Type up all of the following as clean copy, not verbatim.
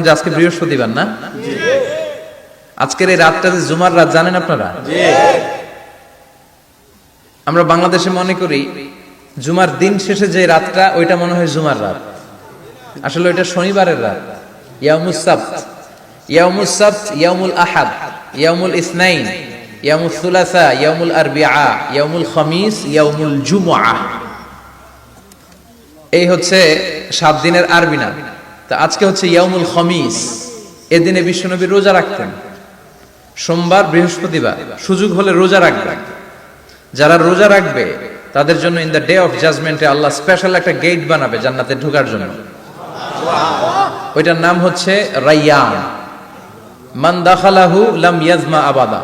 যে আজকে বৃহস্পতিবার না? আজকের এই রাতটা যে জুমার রাত জানেন আপনারা? আমরা বাংলাদেশে মনে করি জুমার দিন শেষে যে রাতটা ওইটা মনে হয় জুমার রাত, আসলে ওইটা শনিবারের রাত। ইয়াউমুস সাবত, ইয়াউমুস সাবত, ইয়াউমুল আহাদ, ইয়াউমুল ইসনাইন, ইয়াউমুল সুলাসা, ইয়াউমুল আরবিআ, ইয়াউমুল খামিস, ইয়াউমুল জুমআহ। এই হচ্ছে 7 দিনের আরবি নাম। তো আজকে হচ্ছে ইয়াউমুল খামিস। এদিনে বিশ্বনবী রোজা রাখতেন, সোমবার বৃহস্পতিবার সুযোগ হলে রোজা রাখবেন। যারা রোজা রাখবে তাদের জন্য ইন দ্য ডে অফ জাজমেন্টে আল্লাহ স্পেশাল একটা গেট বানাবে জান্নাতে ঢোকার জন্য। ওইটার নাম হচ্ছে রায়্যান। মান দাখালাহু লাম ইয়াজমা আবাদা।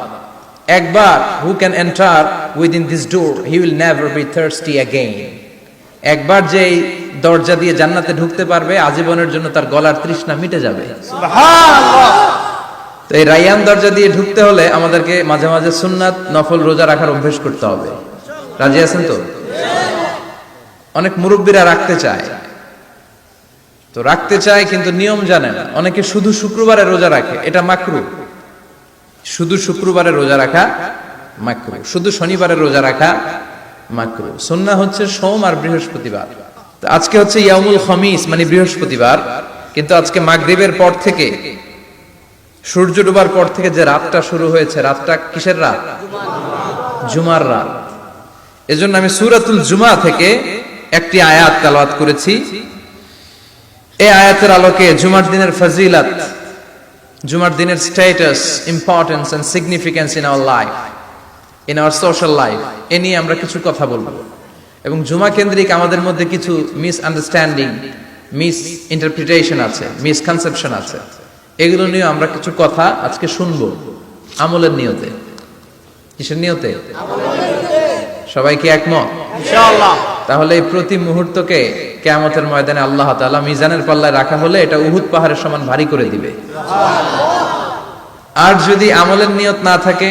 একবার who can enter within this door he will never be thirsty again. একবার যে দরজা দিয়ে জান্নাতে ঢুকতে পারবে আজীবনের জন্য তার গলার তৃষ্ণা মিটে যাবে। সুবহানাল্লাহ। তো এই রায়্যান দরজা দিয়ে ঢুকতে হলে আমাদেরকে মাঝে মাঝে সুন্নাত নফল রোজা রাখার অভ্যেস করতে হবে। রাজি আছেন তো? অনেক মুরব্বীরা রাখতে চায়, তো রাখতে চায় কিন্তু নিয়ম জানে না। অনেকে শুধু শুক্রবারে রোজা রাখে, এটা মাকরু। শুধু শুক্রবারে রোজা রাখা মাকরু, শুধু শনিবারে রোজা রাখা মাকরু। সুন্নাহ হচ্ছে সোম আর বৃহস্পতিবার। তো আজকে হচ্ছে ইয়াউমুল খামিস মানে বৃহস্পতিবার, কিন্তু আজকে মাগরিবের পর থেকে সূর্য ডোবার পর থেকে যে রাতটা শুরু হয়েছে, রাতটা কিসের রাত? জুমার রাত। এজন্য আমি সূরাতুল জুমা থেকে একটি আয়াত তেলাওয়াত করেছি। এই আয়াতের আলোকে জুমার দিনের ফজিলত, জুমার দিনের status, importance and significance in our life, in our social life, এ নিয়ে আমরা কিছু কথা বলবো। এবং জুমা কেন্দ্রিক আমাদের মধ্যে কিছু মিস আন্ডারস্ট্যান্ডিং, মিস ইন্টারপ্রিটেশন আছে, মিসকনসেপশন আছে। এগুলো নিয়ে আমরা কিছু কথা আজকে শুনবো আমলের নিয়তে। কিসের নিয়তে? সবাই কি একমত? ইনশাআল্লাহ। তাহলে এই প্রতি মুহূর্তকে কিয়ামতের ময়দানে আল্লাহ তাআলা মিজানের পাল্লায় রাখা হলে এটা উহুদ পাহাড়ের সমান ভারী করে দিবে। আর যদি আমলের নিয়ত না থাকে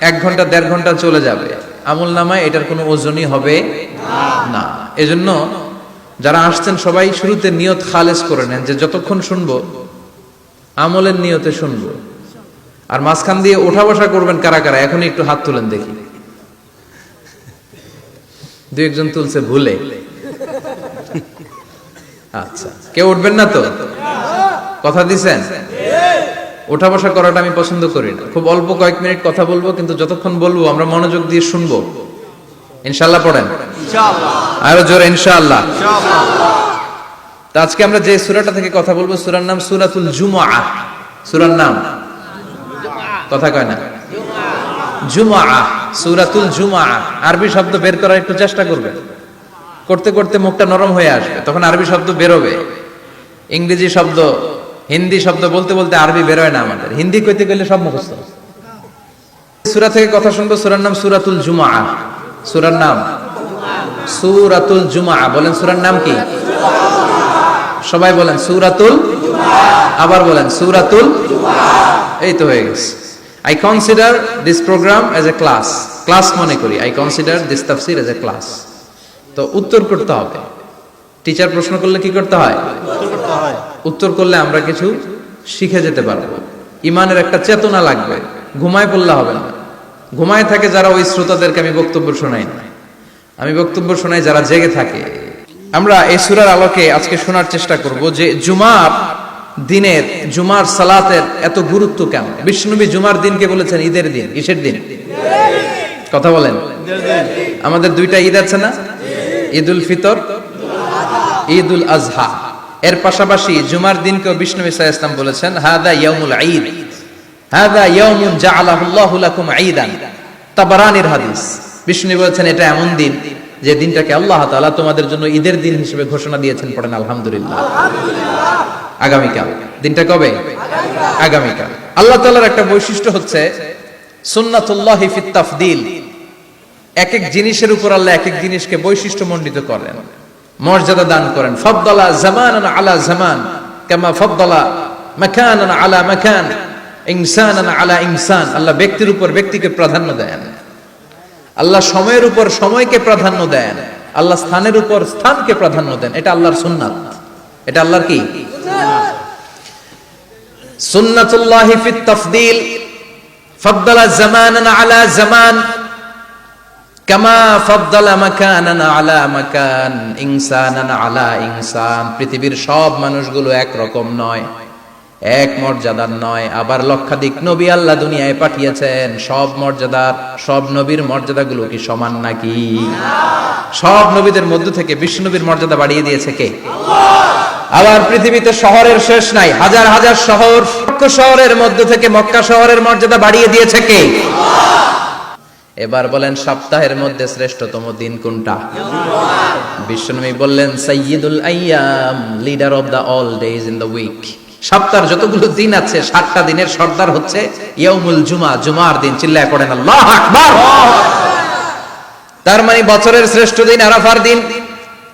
1 ঘন্টা 1.5 ঘন্টা চলে যাবে, আমল নামায় এটার কোনো ওজনই হবে না। এজন্য যারা আসছেন সবাই শুরুতে নিয়ত খালেস করে নেন যে যতক্ষণ শুনবো আমলের নিয়তে শুনবো। আর মাঝখান দিয়ে ওঠা বসা করবেন কারা কারা, এখনই একটু হাত তুলেন দেখি। 2-1 তুলছে ভুলে। আচ্ছা, কেউ উঠবেন না তো? কথা দিছেন? ওঠা বসা করাটা আমি পছন্দ করি না। খুব অল্প কয়েক মিনিট কথা বলবো, কিন্তু যতক্ষণ বলবো আমরা মনোযোগ দিয়ে শুনবো। ইনশাআল্লাহ পড়েন। ইনশাআল্লাহ। আরো জোরে ইনশাআল্লাহ। ইনশাআল্লাহ। তো আজকে আমরা যে সূরাটা থেকে কথা বলবো সূরার নাম সূরাতুল জুমআহ। সূরার নাম কথা কয় না? জুমআহ, সূরাতুল জুমআহ। আরবি শব্দ বের করার একটু চেষ্টা করবে, করতে করতে মুখটা নরম হয়ে আসবে, তখন আরবি শব্দ বেরোবে। ইংরেজি শব্দ, হিন্দি শব্দ বলতে বলতে আরবি বেরোয় না আমাদের। হিন্দি কইতে গেলে সব মুখস্থ। সূরা থেকে কথা শুনবো, সূরার নাম সূরাতুল জুমআহ। সূরার নাম সূরাতুল জুমআহ। বলেন সূরার নাম কি? সবাই বলেন সূরাতুল, আবার বলেন সূরাতুল। এই তো হয়ে গেছে। I consider this program as a class. Class মনে করি। I consider this tafsir as a class. তো উত্তর করতে হবে। টিচার প্রশ্ন করলে কি করতে হয়? উত্তর করলে আমরা কিছু শিখে যেতে পারবো। ইমানের একটা চেতনা লাগবে। ঘুমায় পড়লে হবে না। ঘুমায় থাকে যারা, ওই শ্রোতাদেরকে আমি বক্তব্য শোনাই না। আমি বক্তব্য শোনাই যারা জেগে থাকে। আমরা এই সূরার আলোকে আজকে শোনার চেষ্টা করব যে জুমার দিনের, জুমার সালাতের এত গুরুত্ব কেন। বিশ্বনবী জুমার দিনকে বলেছেন ঈদের দিন। কিসের দিন? কথা বলেন। আমাদের 2টা ঈদ আছে না? ঈদুল ফিতর, ঈদুল আজহা। এর পাশাপাশি জুমার দিনকেও বিশ্বনবী সাল্লাল্লাহু আলাইহি ওয়াসাল্লাম বলেছেন হাদা ইয়াউমুল ঈদ, হাদা ইয়াউমুন জাআলাহুল্লাহু লাকুম ঈদান। তাবারানির হাদিস। বিশ্বনবী বলেছেন এটা এমন দিন যে দিনটাকে আল্লাহ তাআলা তোমাদের জন্য ঈদের দিন হিসেবে ঘোষণা দিয়েছেন। পড়েন আলহামদুলিল্লাহ। আগামীকাল। দিনটা কবে? আগামীকাল। আল্লাহ তাআলার একটা বৈশিষ্ট্য হচ্ছে সুন্নাতুল্লাহি ফিত তাফদিল। এক এক জিনিসের উপর আল্লাহ এক এক জিনিসকে বৈশিষ্ট্যমণ্ডিত করেন, মর্যাদা দান করেন। ফাদ্দালা জামানান আলা জামান কামা ফাদ্দালা মাকানান আলা মাকান, ইনসানান আলা ইনসান। আল্লাহ ব্যক্তির উপর ব্যক্তিকে প্রাধান্য দেন। আল্লাহ সময়ের উপর সময়কে প্রাধান্য দেন। আল্লাহ স্থানের উপর স্থানকে প্রাধান্য দেন। এটা আল্লাহর সুন্নাত। এটা আল্লাহর কি? সুন্নাতুল্লাহি ফিত তাফদীল ফাদ্দালা জামানান আলা জামান কামা ফাদ্দালা মাকানান আলা মাকান ইনসানান আলা ইনসান। পৃথিবীর সব মানুষগুলো এক রকম নয়, এক মর্যাদার নয়। আবার লক্ষাধিক নবী আল্লাহ দুনিয়ায় পাঠিয়েছেন, সব মর্যাদার, সব নবীর মর্যাদাগুলো কি সমান নাকি? সব নবীদের মধ্য থেকে বিশ্ব নবীর মর্যাদা বাড়িয়ে দিয়েছে কে? আবার পৃথিবীতে শহরের শেষ নাই, হাজার হাজার শহর, শহরের মধ্য থেকে মক্কা শহরের মর্যাদা বাড়িয়ে দিয়েছে কে? এবার বলেন সপ্তাহের মধ্যে শ্রেষ্ঠতম দিন কোনটা? বিশ্বনবী বললেন সাইয়্যিদুল আইয়াম, leader of the all days in the week. সপ্তাহের যতগুলো দিন আছে 7টা দিনের সর্দার হচ্ছে ইয়াউমুল জুমা, জুমার দিন। চিল্লায় পড়েন আল্লাহু আকবার। তার মানে বছরের শ্রেষ্ঠ দিন আরাফার দিন,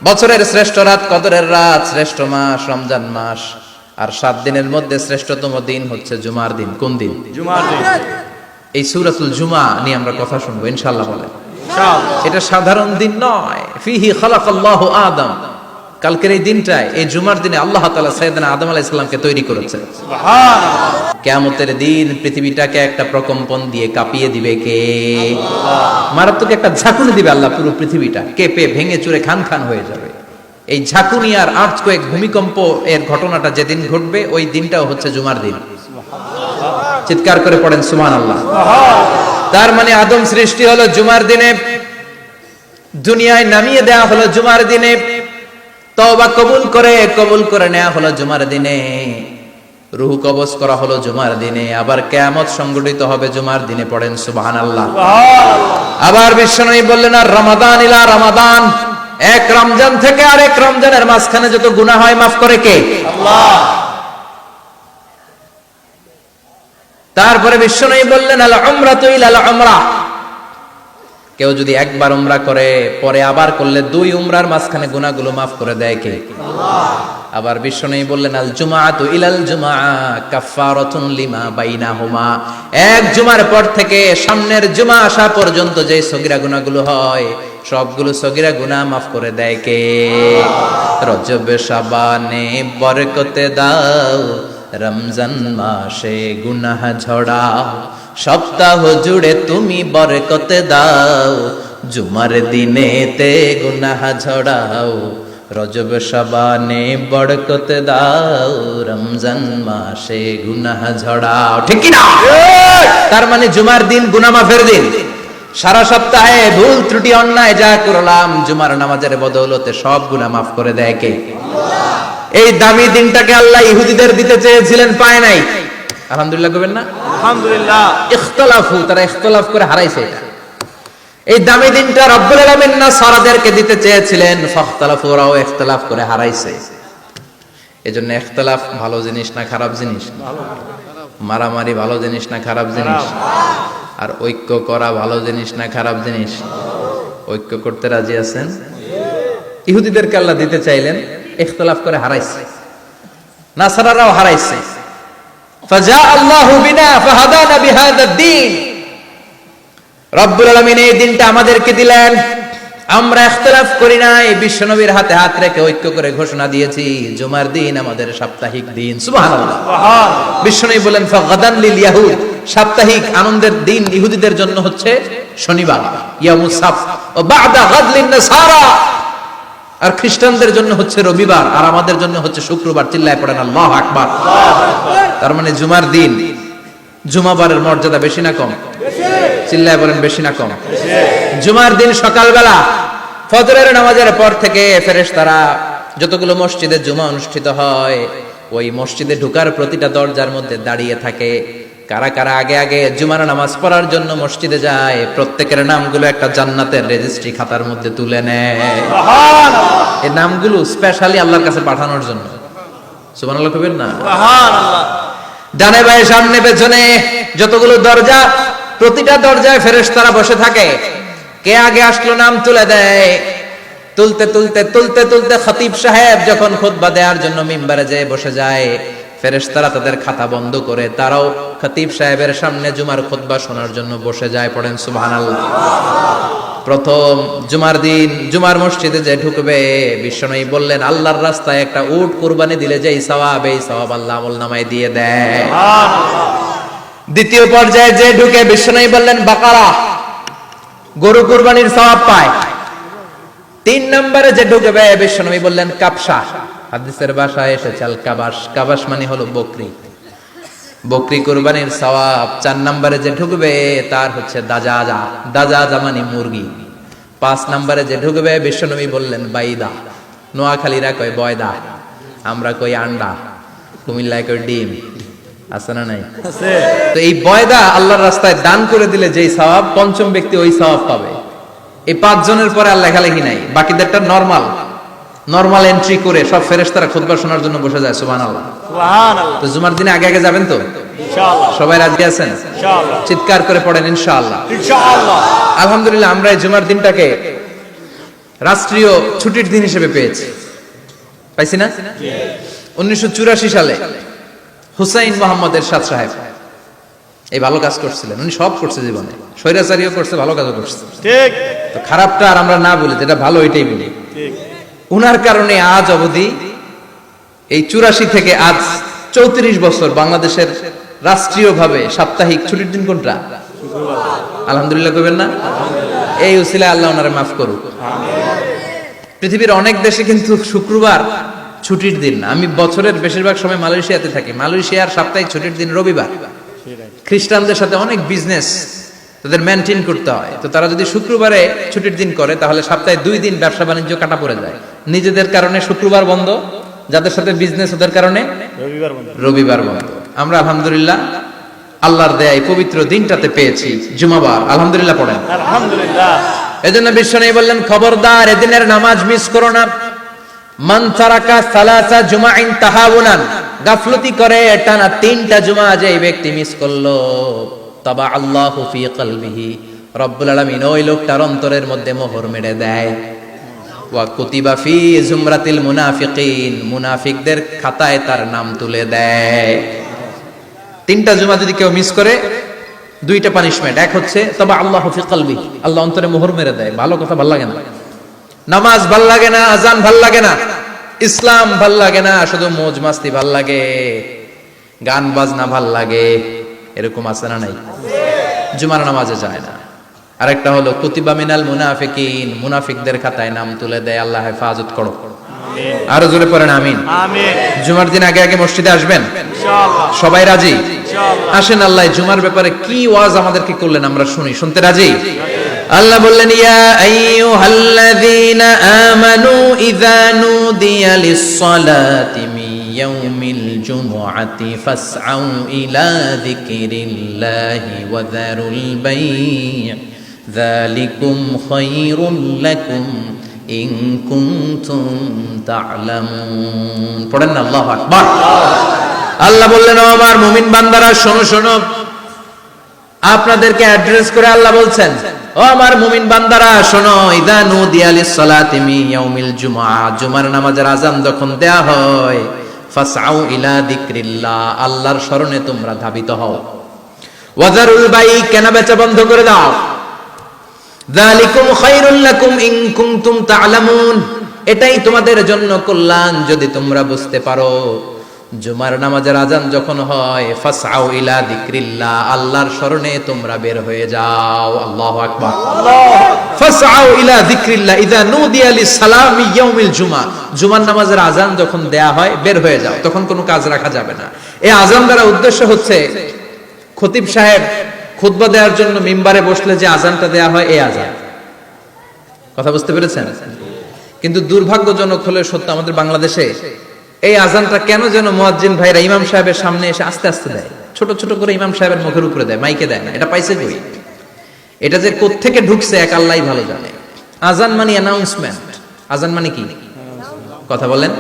বছরের শ্রেষ্ঠ রাত কদরের রাত, শ্রেষ্ঠ মাস রমজান মাস, আর 7 দিনের মধ্যে শ্রেষ্ঠতম দিন হচ্ছে জুমার দিন। কোন দিন? জুমার দিন। এই সূরাতুল জুমা নিয়ে আমরা কথা শুনবো ইনশাআল্লাহ। বলেন ইনশাআল্লাহ। এটা সাধারণ দিন নয়। ফিহি খালাকাল্লাহু আদম, কালকের এই দিনটায়, এই জুমার দিনে আল্লাহ তাআলা সাইয়েদনা আদম আলাইহিস সালামকে তৈরি করেছেন। সুবহানাল্লাহ। কিয়ামতের দিন পৃথিবীটাকে একটা প্রকম্পন দিয়ে কাঁপিয়ে দিবে কে? আল্লাহ। মারাত্মক একটা ঝাঁকুনি দিবে আল্লাহ, পুরো পৃথিবীটা কেঁপে ভেঙে চুরে খান খান হয়ে যাবে। এই ঝাঁকুনি আর আর্থকোয়েক, ভূমিকম্প এর ঘটনাটা যেদিন ঘটবে ওই দিনটাও হচ্ছে জুমার দিন। চিৎকার করে পড়েন সুবহানাল্লাহ। তার মানে আদম সৃষ্টি হলো জুমার দিনে, দুনিয়ায় নামিয়ে দেয়া হলো জুমার দিনে, তওবা কবুল করে নেওয়া হলো জুমার দিনে, রূহ কবজ করা হলো জুমার দিনে, আবার কিয়ামত সংগঠিত হবে জুমার দিনে। পড়েন সুবহানাল্লাহ। আবার বিশ্বনবী বললেন আর রমাদান ইলা রমাদান, এক রমজান থেকে আরেক রমজানের মাঝখানে যত গুনাহ হয় মাফ করে কে? আল্লাহ। তারপরে বিশ্বনবী বললেন আল উমরাতু ইলাল উমরা, কেউ যদি একবার উমরা করে পরে আবার করলে 2 উমরার মাঝখানে গুনাহগুলো মাফ করে দেয় কে? আল্লাহ। আবার বিশ্বনবী বললেন আল জুমআতু ইলাল জুমআ কাফফারাতুন লিমা বাইনাহুমা, এক জুমার পর থেকে সামনের জুমা আসা পর্যন্ত যে সগীরা গুনাহগুলো হয় সবগুলো সগীরা গুনাহ মাফ করে দেয় কে? রজব শাবানে বরকতে দাও, রমজান মাসে গুনাহ ঝড়াও, সপ্তাহ জুড়ে তুমি বরকতে দাও, জুমার দিনেতে গুনাহ ঝড়াও, রজব শাবানে বরকতে দাও, রমজান মাসে গুনাহ ঝড়াও। ঠিক কি না? তার মানে জুমার দিন গুনাহ মাফের দিন। সারা সপ্তাহে ভুল ত্রুটি অন্যায় যা করলাম জুমার নামাজের বদৌলতে সব গুনাহ মাফ করে দেয় কে? আল্লাহ। এই দামি দিনটাকে আল্লাহ ইহুদিদের দিতে চেয়েছিলেন, পায় নাই। আলহামদুলিল্লাহ করবেন না? আলহামদুলিল্লাহ। ইখতিলাফু, তারা ইখতিলাফ করে হারাইছে এটা। এই দামি দিনটা রব্বুল আলামিন নাসারাদেরকে দিতে চেয়েছিলেন, ফাখতালাফু, ওরাও ইখতিলাফ করে হারাইছে। এজন্য ইখতিলাফ ভালো জিনিস না খারাপ জিনিস? মারামারি ভালো জিনিস না খারাপ জিনিস? আর ঐক্য করা ভালো জিনিস না খারাপ জিনিস? ঐক্য করতে রাজি আছেন? ইহুদিদেরকে আল্লাহ দিতে চাইলেন, ইখতিলাফ করে হারাইছে, নাসারারাও হারাইছে। ফাজা আল্লাহু বিনা ফাহাদানা বিহাদা দ্বীন, রব্বুল আলামিন এই দিনটা আমাদেরকে দিলেন, আমরা ইখতিলাফ করি নাই, বিশ্বনবীর হাতে হাত রেখে ঐক্য করে ঘোষণা দিয়েছি জুমার দিন আমাদের সাপ্তাহিক দিন। সুবহানাল্লাহ। বিশ্বনবী বলেন ফাগাদান লিল ইয়াহুদ, সাপ্তাহিক আনন্দের দিন ইহুদিদের জন্য হচ্ছে শনিবার, ইয়ামুস সাবত, ও বাদা গাদ লিন নাসারা, আর খ্রিস্টানদের জন্য হচ্ছে রবিবার, আর আমাদের জন্য হচ্ছে শুক্রবার। চিল্লায় পড়েন আল্লাহু আকবার। তার মানে জুমার দিন, জুমাবারের মর্যাদা বেশি না কম? চিল্লায় বলেন বেশি না কম? জুমার দিন সকালবেলা ফজরের নামাজের পর থেকে ফেরেশতারা যতগুলো মসজিদে জুমা অনুষ্ঠিত হয় ওই মসজিদে ঢোকার প্রতিটা দরজার মধ্যে দাঁড়িয়ে থাকে। কারা কারা আগে আগে জুমার নামাজ পড়ার জন্য মসজিদে যায়, প্রত্যেকের নামগুলো একটা জান্নাতের রেজিস্ট্রি খাতার মধ্যে তুলে নেয়। সুবহানাল্লাহ। এই নামগুলো স্পেশালি আল্লাহর কাছে পাঠানোর জন্য। সুবহানাল্লাহ কইবেন না? সুবহানাল্লাহ। ডানে বায়ে সামনে পেছনে যতগুলো দরজা, প্রতিটা দরজায় ফেরেশতারা বসে থাকে। কে আগে আসলো নাম তুলে দেয়। তুলতে তুলতে তুলতে তুলতে খতিব সাহেব যখন খুতবা দেওয়ার জন্য মিম্বারে যেয়ে বসে যায়, ফেরেশতারা তাদের খাতা বন্ধ করে তারাও খতিব সাহেবের সামনে জুমার খুতবা শোনার জন্য বসে যায়। পড়েন সুবহানাল্লাহ। প্রথম জুমার দিন জুমার মসজিদে যে ঢুকবে, বিশ্বনবী বললেন আল্লাহর রাস্তায় একটা উট কুরবানি দিলে যে সওয়াব, এই সওয়াব আল্লাহ আমলনামায় দিয়ে দেয়। দ্বিতীয় পর্যায়ে যে ঢুকে, বিশ্বনবী বললেন বাকারা, গরু কুরবানির সওয়াব পায়। তিন নম্বরে যে ঢুকবে, বিশ্বনবী বললেন কাবসা, হাদিসের ভাষায় এসেছে আল কাবাস, কাবাস মানে হলো বকরি, বকরি কুরবানির সওয়াব। চার নম্বরে যে ঢুকবে তার হচ্ছে দাজাজা, দাজাজা মানে মুরগি। পাঁচ নম্বরে যে ঢুকবে, বিশ্বনবী বললেন বাইদা, নোয়াখালীরা কয় বয়দা, আমরা কই আন্ডা, কুমিল্লায় কই ডিম, আছে না নাই? তো এই বয়দা আল্লাহর রাস্তায় দান করে দিলে যেই সওয়াব, পঞ্চম ব্যক্তি ওই সওয়াব পাবে। এই 5 জনের পরে আর লেখালেখি নাই, বাকিদেরটা নরমাল এন্ট্রি করে সব ফেরেশতারা খুতবা শোনার জন্য বসে যায়। সুবহানাল্লাহ, সুবহানাল্লাহ। তো জুমার দিনে আগে আগে যাবেন তো ইনশাআল্লাহ? সবাই রাজি আছেন ইনশাআল্লাহ? চিৎকার করে পড়েন ইনশাআল্লাহ, ইনশাআল্লাহ। আলহামদুলিল্লাহ, আমরা এই জুমার দিনটাকে রাষ্ট্রীয় ছুটির দিন হিসেবে পেয়েছি, পাইছি না? 1984 সালে হুসাইন মোহাম্মদ এরশাদ সাহেব এই ভালো কাজ করছিলেন। উনি সব করছে জীবনে, স্বৈরাচারীও করছে, ভালো কাজও করছে, ঠিক। তো খারাপটা আর আমরা না বলি, যেটা ভালো এটাই বলি, ঠিক। উনার কারণে আজ অবধি এই 84 থেকে আজ 34 বছর বাংলাদেশের রাষ্ট্রীয়ভাবে সাপ্তাহিক ছুটির দিন কোনটা? আলহামদুলিল্লাহ কইবেন না? এই উসিলায় আল্লাহ ওনারে মাফ করুক। পৃথিবীর অনেক দেশে কিন্তু শুক্রবার ছুটির দিন না। আমি বছরের বেশিরভাগ সময় মালয়েশিয়াতে থাকি, মালয়েশিয়ার সাপ্তাহিক ছুটির দিন রবিবার। খ্রিস্টানদের সাথে অনেক বিজনেস তাদের মেনটেন করতে হয়, তো তারা যদি শুক্রবারে ছুটির দিন করে তাহলে সপ্তাহে 2 দিন ব্যবসা বাণিজ্য কাটা পড়ে যায়। নিজেদের কারণে শুক্রবার বন্ধ, যাদের সাথে বিজনেস ওদের কারণে রবিবার বন্ধ। আমরা আলহামদুলিল্লাহ আল্লাহর দয়ায় পবিত্র দিনটাতে পেয়েছি জুমাবার, আলহামদুলিল্লাহ পড়েন আলহামদুলিল্লাহ। এজন্য বিশ্বনবী বললেন খবরদার এদিনের নামাজ মিস করো না। মান তারাকা সালাসা জুমাইন তাহাউনান, গাফলতি করে টানা 3টা জুমা যে ব্যক্তি মিস করলো, তাবা আল্লাহু ফি কলবিহি, রব্বুল আলামিন ওই লোকটার অন্তরের মধ্যে মোহর মেরে দেয়। ওয়া কুতিবা ফি জুমরাতিল মুনাফিকিন, মুনাফিকদের খাতায় তার নাম তুলে দেয়। 3টা জুমা যদি কেউ মিস করে, 2টা পানিশমেন্ট। এক হচ্ছে তাবা আল্লাহু ফি কলবি, আল্লাহ অন্তরে মোহর মেরে দেয়। ভালো কথা ভাল লাগে না, নামাজ ভাল লাগে না, আজান ভাল লাগে না, ইসলাম ভাল লাগে না, শুধু মौज মাস্তি ভাল লাগে, গান বাজনা ভাল লাগে, এরকম আছে না নাই? জুমার নামাজে যায় না। আরেকটা হলো কুতিবা মিনাল মুনাফিকিন, মুনাফিকদের খাতায় নাম তুলে দেয়। আল্লাহ হেফাজত করো, আমিন। আরো জোরে পড়েন আমিন, আমিন। জুমার দিন আগে আগে মসজিদে আসবেন ইনশাআল্লাহ। সবাই রাজি ইনশাআল্লাহ? আসেন, আল্লাহ জুমার ব্যাপারে কি ওয়াজ আমাদেরকে করলেন আমরা শুনি। শুনতে রাজি? আল্লাহ বললেন ইয়া আইয়ুহাল্লাযীনা আমানু ইযা নুদিয়া লিস-সালাতি মিন ইয়াউমিল জুমআতি ফাসআউ ইলা যিকরিল্লাহি ওয়া যারুল বাই', যালিকুম খায়রুল লাকুম ইন কুনতুম তা'লামুন। পড়েন না আল্লাহু আকবার। আল্লাহ বললেন ও আমার মুমিন বান্দারা শোনো শোনো, আপনাদেরকে অ্যাড্রেস করে আল্লাহ বলছেন ও আমার মুমিন বান্দারা শোনো, ইযা নুদিয়া লিস-সালাতি মিন ইয়াউমিল জুমআ, জুমার নামাজের আযান যখন দেয়া হয়, ফাসআউ ইলা যিকরিল্লাহ, আল্লাহর স্মরণে তোমরা ধাবিত হও। ওয়া যারুল বাই', কেনা বেচা বন্ধ করে দাও। যালিকুম খায়রুল লাকুম ইন কুনতুম তা'লামুন, এটাই তোমাদের জন্য কল্যাণ যদি তোমরা বুঝতে পারো। জুমার নামাজের আযান যখন হয়, ফাসআউ ইলা যিকরিল্লাহ, আল্লাহর স্মরণে তোমরা বের হয়ে যাও। আল্লাহু আকবার, আল্লাহ। ফাসআউ ইলা যিকরিল্লাহ ইযা নুদিয়া লিস-সালামি ইয়াউমিল জুমআ, জুমার নামাজের আযান যখন দেয়া হয় বের হয়ে যাও, তখন কোনো কাজ রাখা যাবে না। এই আযান দ্বারা উদ্দেশ্য হচ্ছে খতিব সাহেব খুতবা দেওয়ার জন্য মিম্বারে বসলে যে আযানটা দেয়া হয়, এই আযান। কথা বুঝতে পেরেছেন? কিন্তু দুর্ভাগ্যজনক হলে সত্য, আমাদের বাংলাদেশে এই আযানটা কেন যেন মুয়াজ্জিন ভাইরা ইমাম সাহেবের সামনে এসে আস্তে আস্তে দেয়, ছোট ছোট করে ইমাম সাহেবের মুখের উপরে দেয়, মাইকে দেয় না। এটা পাইছে কই? এটা যে কোত্থেকে ঢুকছে এক আল্লাহই ভালো জানে। আযান মানে অ্যানাউন্সমেন্ট। আযান মানে কি? কথা বলেন।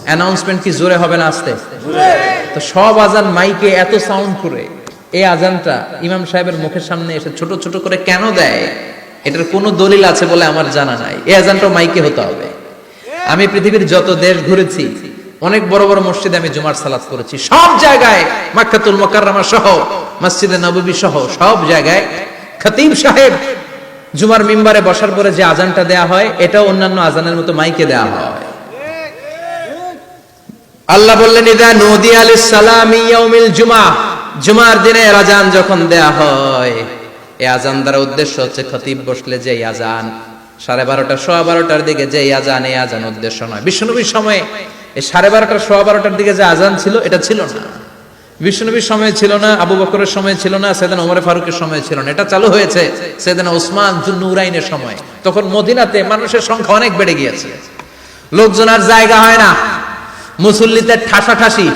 অ্যানাউন্সমেন্ট কি জোরে হবে না আস্তে? তো সব আযান মাইকে এত সাউন্ড করে, এই আযানটা ইমাম সাহেবের মুখের সামনে এসে ছোট ছোট করে কেন দেয়? এটার কোনো দলিল আছে বলে আমার জানা নাই। এই আযানটা মাইকে হতে হবে। আমি পৃথিবীর যত দেশ ঘুরেছি, অনেক বড় বড় মসজিদে আমি জুমার সালাত করেছি, সব জায়গায় মক্কাতুল মুকাররমা সহ মসজিদে নববী সহ সব জায়গায় খতিব সাহেব জুমার মিম্বারে বসার পরে যে আজানটা দেয়া হয় এটাও অন্যান্য আজানের মতো মাইকে দেয়া হয়। আল্লাহ বললেন ইদা নুদিয়া লিস-সালামি ইয়াউমিল জুমআ, জুমার দিনে আজান যখন দেয়া হয়, এই আজান দ্বারা উদ্দেশ্য হচ্ছে খতিব বসলে যে আজান 12:30 12:15 দিকে যে আজান, এই আজান উদ্দেশ্য নয়। বিশ্বনবীর সময়ে এই 12:30 12:15 দিকে যে আজান ছিল এটা ছিল না। বিশ্বনবীর সময় ছিল না, আবু বকরের সময় ছিল না, সাইয়েদনা ওমর ফারুকের সময় ছিল না। এটা চালু হয়েছে সাইয়েদনা উসমান যুন্নুরাইনের সময়। তখন মদিনাতে মানুষের সংখ্যা অনেক বেড়ে গিয়েছে, লোকজন আর জায়গা হয় না, মুসল্লিতে ঠাসাঠাসি।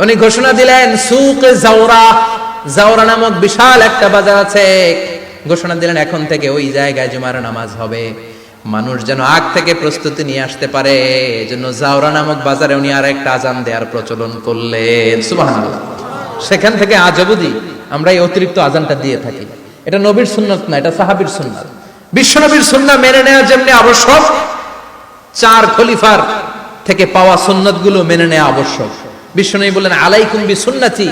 উনি ঘোষণা দিলেন সুক জাওরা, জাওরা নামক বিশাল একটা বাজার আছে, ঘোষণা দিলেন এখন থেকে ওই জায়গায় জুমার নামাজ হবে। মানুষ যেন আগ থেকে প্রস্তুতি নিয়ে আসতে পারে, এজন্য জাওরা নামক বাজারে উনি আর একটা আজান দেওয়ার প্রচলন করলেন। সুবহানাল্লাহ। সেখান থেকে আজ অবধি আমরা এই অতিরিক্ত আজানটা দিয়ে থাকি। এটা নবীর সুন্নাত না, এটা সাহাবীর সুন্নাত। বিশ্বনবীর সুন্নাহ মেনে নেওয়া যেমনি আবশ্যক, 4 খলিফার থেকে পাওয়া সুন্নাতগুলো মেনে নেওয়া আবশ্যক। বিশ্বনবী বললেন আলাইকুম বিসুন্নতি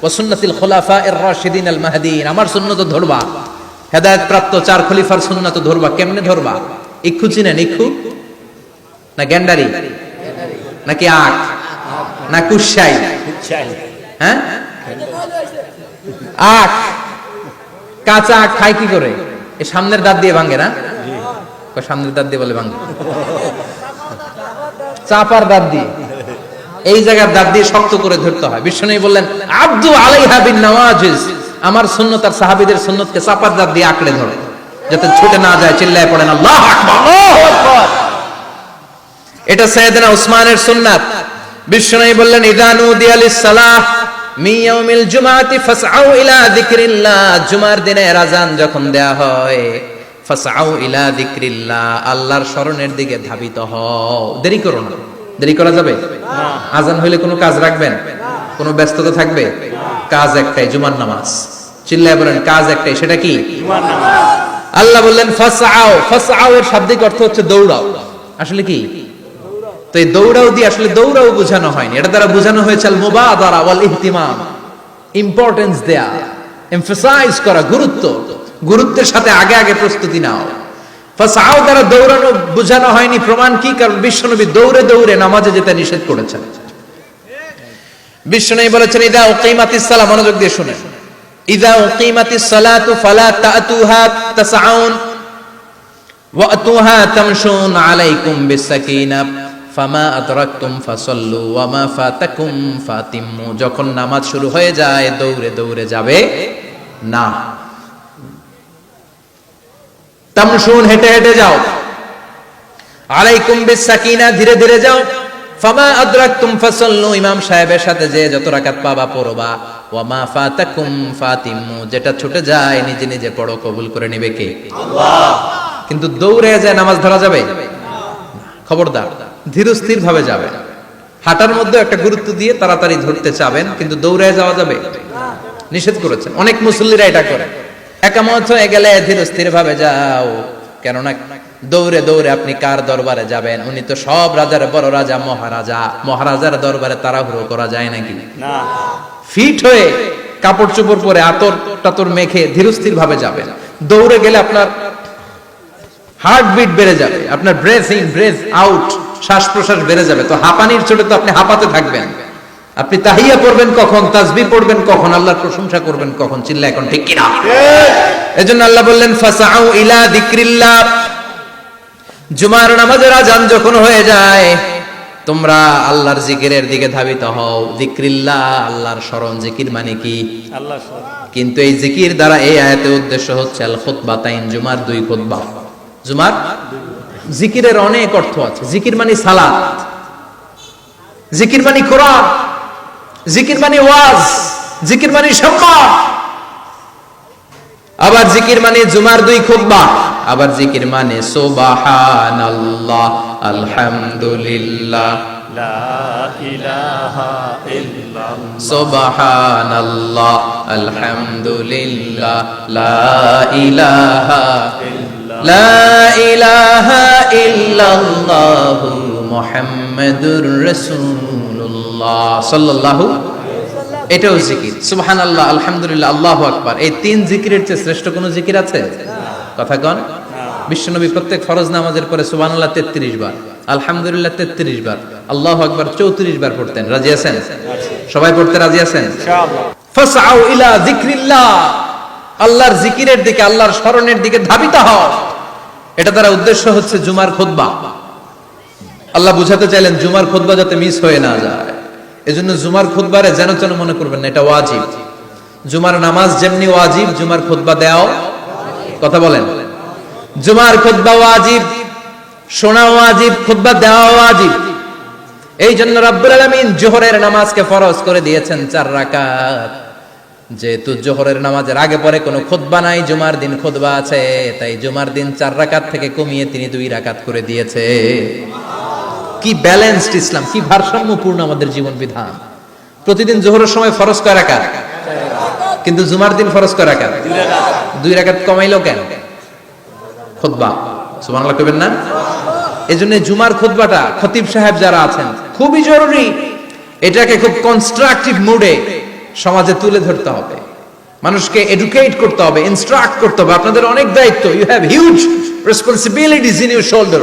ওয়া সুন্নাতিল খুলাফায়ে রাশিদিন আল মাহদিয়িন, আমার সুন্নাত ধরবা, হেদায়েত প্রাপ্ত 4 খলিফার সুন্নাত ধরবা। কেমনে ধরবা? ইক্ষু চিনেন? ইক্ষু না গ্যান্ডারি নাকি আখ না কুশাই? হ্যাঁ, আখ। কাঁচা আখ খায় কি করে? এই সামনের দাঁত দিয়ে ভাঙে না? সামনের দাঁত দিয়ে বলে ভাঙে, চাপার দাঁত দিয়ে, এই জায়গার দাঁত দিয়ে শক্ত করে ধরতে হয়। বিশ্বনবী বললেন আব্দু আলাইহা বিন নওয়াজিজ, আমার সুন্নাত আর সাহাবীদের সুন্নাতকে চাপার দাঁত দিয়ে আঁকড়ে ধরো যাতে ছুটে না যায়। চিল্লায় পড়েন আল্লাহু আকবার, আল্লাহু আকবার। এটা সাইয়েদনা উসমানের সুন্নাত। বিশ্বনবী বললেন ইযা নুদিয়া লিস-সালাহ মিন ইয়াউমিল জুমআতি ফাসআউ ইলা যিকরিল্লাহ, জুমার দিনে আযান যখন দেয়া হয় ফাসআউ ইলা যিকরিল্লাহ, আল্লাহর স্মরণের দিকে ধাবিত হও। দেরি করো না। দেরি করা যাবে না। আযান হইলে কোনো কাজ রাখবেন? কোনো ব্যস্ততা থাকবে? কাজ একটাই, জুমার নামাজ। চিল্লায় বলেন কাজ একটাই, সেটা কি? জুমার নামাজ। আল্লাহ বললেন ফাসআউ, ফাসআউ এর শাব্দিক অর্থ হচ্ছে দৌড়াও। আসলে কি? তো এই দৌড়াও দিয়ে আসলে দৌড়াও বোঝানো হয়নি, এটা দ্বারা বোঝানো হয়েছে আল মুবাদারা ওয়াল ইহতিমাম, ইম্পর্টেন্স দেয়া, এমফাসাইজ করা, গুরুত্ব, গুরুত্বের সাথে আগে আগে প্রস্তুতি নাও। ফাসআউ দ্বারা দৌড়ানো বোঝানো হয়নি। প্রমাণ কি? কারণ বিশ্বনবী দৌড়ে দৌড়ে নামাজে যেতে নিষেধ করেছেন। বিশ্বনবী বলেছেন ইদা উকিমাতিস সালাহ, মনোযোগ দিয়ে শুনেন, ইদা উকিমাতিস সালাতু ফালা তাতুহা তাসআউন ওয়া আতুহা তামশুন আলাইকুম বিসাকিনাহ ফামা আদরাকতুম ফাসাল্লু ওয়া মা ফাতাকুম ফাতিম্মু, যখন নামাজ শুরু হয়ে যায় দৌড়ে দৌড়ে যাবে না। তামশুন, হেঁটে হেঁটে যাও, আলাইকুম বিসাকিনা, ধীরে ধীরে যাও, ফামা আদরাকতুম ফাসাল্লু, ইমাম সাহেবের সাথে যে যত রাকাত পাবা পড়বা, ওয়া মা ফাতাকুম ফাতিম্মু, যেটা ছুটে যায় নিজে নিজে পড়ো, কবুল করে নেবে কে? আল্লাহ। কিন্তু দৌড়ে যায় নামাজ ধরা যাবে? খবরদার, ধীরস্থির ভাবে যাবে। হাঁটার মধ্যে একটা গুরুত্ব দিয়ে তাড়াতাড়ি ধরতে চাবেন, কিন্তু দৌড়ে যাওয়া যাবে? নিষেধ করেছেন। অনেক মুসল্লিরা এটা করে, একামত হয়ে গেলে ধীরস্থির ভাবে যাও, কেননা দৌড়ে দৌড়ে আপনি কার দরবারে যাবেন? উনি তো সব রাজার বড় রাজা, মহারাজা। মহারাজার দরবারে তাড়াহুড়ো করা যায় নাকি? না। ফিট হয়ে কাপড় চোপড় পরে আতর টাতর মেখে ধীরস্থির ভাবে যাবেন। দৌড়ে গেলে আপনার হার্টবিট বেড়ে যাবে, আপনার ব্রেথ ইন ব্রেথ আউট, শ্বাস প্রশ্বাস বেড়ে যাবে। তো হাঁপানির চোটে তো আপনি হাঁপাতে থাকবেন। আপনি তাহিয়া পড়বেন কখন, তাসবিহ পড়বেন কখন, আল্লাহর প্রশংসা করবেন কখন? চিল্লা এখন ঠিক কিনা? এজন্য আল্লাহ বললেন ফাসআউ ইলা যিকরিল্লাহ, জুমার নামাজের আযান যখন হয়ে যায় তোমরা আল্লাহর জিকিরের দিকে ধাবিত হও। যিকরিল্লাহ, আল্লাহর স্মরণ। জিকির মানে কি? আল্লাহর স্মরণ। কিন্তু এই জিকির দ্বারা এই আয়াতের উদ্দেশ্য হচ্ছে আল খুতবাতাইন, জুমার 2 খুতবা। জুমার জিকিরের অনেক অর্থ আছে। জিকির মানে সালাত, জিকির মানে কোরআন, জিকির মানে ওয়াজ, জিকির মানে সম্মান। আবার জিকির মানে জুমার 2 খুতবা, আবার জিকির মানে সুবহানাল্লাহ, আলহামদুলিল্লাহ, লা ইলাহা ইল্লাল্লাহ, সুবহানাল্লাহ, আলহামদুলিল্লাহ, লা ইলাহা ইল্লাল্লাহ, লা ইলাহা ইল্লাল্লাহ, মুহাম্মাদুর রাসূলুল্লাহ সাল্লাল্লাহু। এটাও জিকির। সুবহানাল্লাহ, আলহামদুলিল্লাহ, আল্লাহু আকবার। এই 3 জিকিরের চেয়ে শ্রেষ্ঠ কোন জিকির আছে? কথা কন। বিশ্বনবী প্রত্যেক ফরজ নামাজের পরে সুবহানাল্লাহ 33 বার, আলহামদুলিল্লাহ 33 বার, আল্লাহু আকবার 34 বার পড়তেন। রাজি আছেন? সবাই পড়তে রাজি আছেন? ইনশাআল্লাহ। ফাসআউ ইলা যিকরিল্লাহ, আল্লাহর জিকিরের দিকে, আল্লাহর স্মরণের দিকে ধাবিত হও। এটা দ্বারা উদ্দেশ্য হচ্ছে জুমার খুতবা। আল্লাহ বুঝাতে চাইলেন জুমার খুতবা যাতে মিস হয়ে না যায়, এজন্য জুমার খুতবারে যেন তেন মনে করবেন না, এটা ওয়াজিব। জুমার নামাজ যেমনি ওয়াজিব, জুমার খুতবা দেওয়াও, কথা বলেন, জুমার খুতবা ওয়াজিব, শোনা ওয়াজিব, খুতবা দেওয়া ওয়াজিব। এই জন্য রব্বুল আলামিন জোহরের নামাজকে ফরজ করে দিয়েছেন 4 রাকাত। যেহেতু জোহরের নামাজের আগে পরে কোনো খুতবা নাই, জুমার দিন খুতবা আছে, তাই জুমার দিন 4 রাকাত থেকে কমিয়ে তিনি 2 রাকাত করে দিয়েছে। কি ব্যালেন্সড ইসলাম, কি ভারসাম্যপূর্ণ আমাদের জীবন বিধান। প্রতিদিন জোহরের সময় ফরজ কয় রাকাত, কিন্তু জুমার দিন ফরজ কয় রাকাত? 2 রাকাত কমাইলো কেন? খুতবা, সুবহানাল্লাহ কইবেন না? এজন্য জুমার খুতবাটা খতিব সাহেব যারা আছেন খুবই জরুরি। এটাকে খুব কনস্ট্রাকটিভ মুডে সমাজে তুলে ধরতে হবে, মানুষকে এডুকেট করতে হবে, ইনস্ট্রাক্ট করতে হবে। আপনাদের অনেক দায়িত্ব, you have huge responsibilities in your shoulder.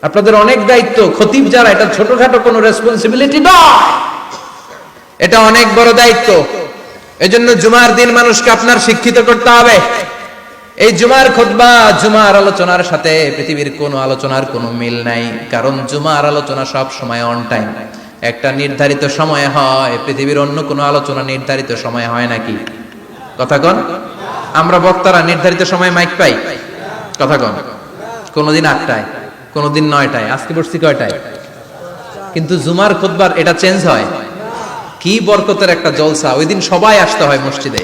আপনাদের অনেক দায়িত্ব। খতিব যারা, এটা ছোটখাটো কোনো রেসপন্সিবিলিটি নয়, এটা অনেক বড় দায়িত্ব। এজন্য জুমার দিন মানুষকে আপনার শিক্ষিত করতে হবে। এই জুমার খুতবা, জুমার আলোচনার সাথে পৃথিবীর কোন আলোচনার কোনো মিল নাই, কারণ জুমার আলোচনা সব সময় অন টাইম, একটা নির্ধারিত সময়ে হয়। পৃথিবীর অন্য কোনো আলোচনা নির্ধারিত সময়ে হয় নাকি? কথা কন। আমরা বক্তারা নির্ধারিত সময়ে মাইক পাই, কথা কন। কোনদিন 8টায়, কোনদিন 9টায়, আজকে পড়ছি কয়টায়? কিন্তু জুমার খুতবার এটা চেঞ্জ হয়। কি বরকতের একটা জলসা! ওই দিন সবাই আসতে হয় মসজিদে।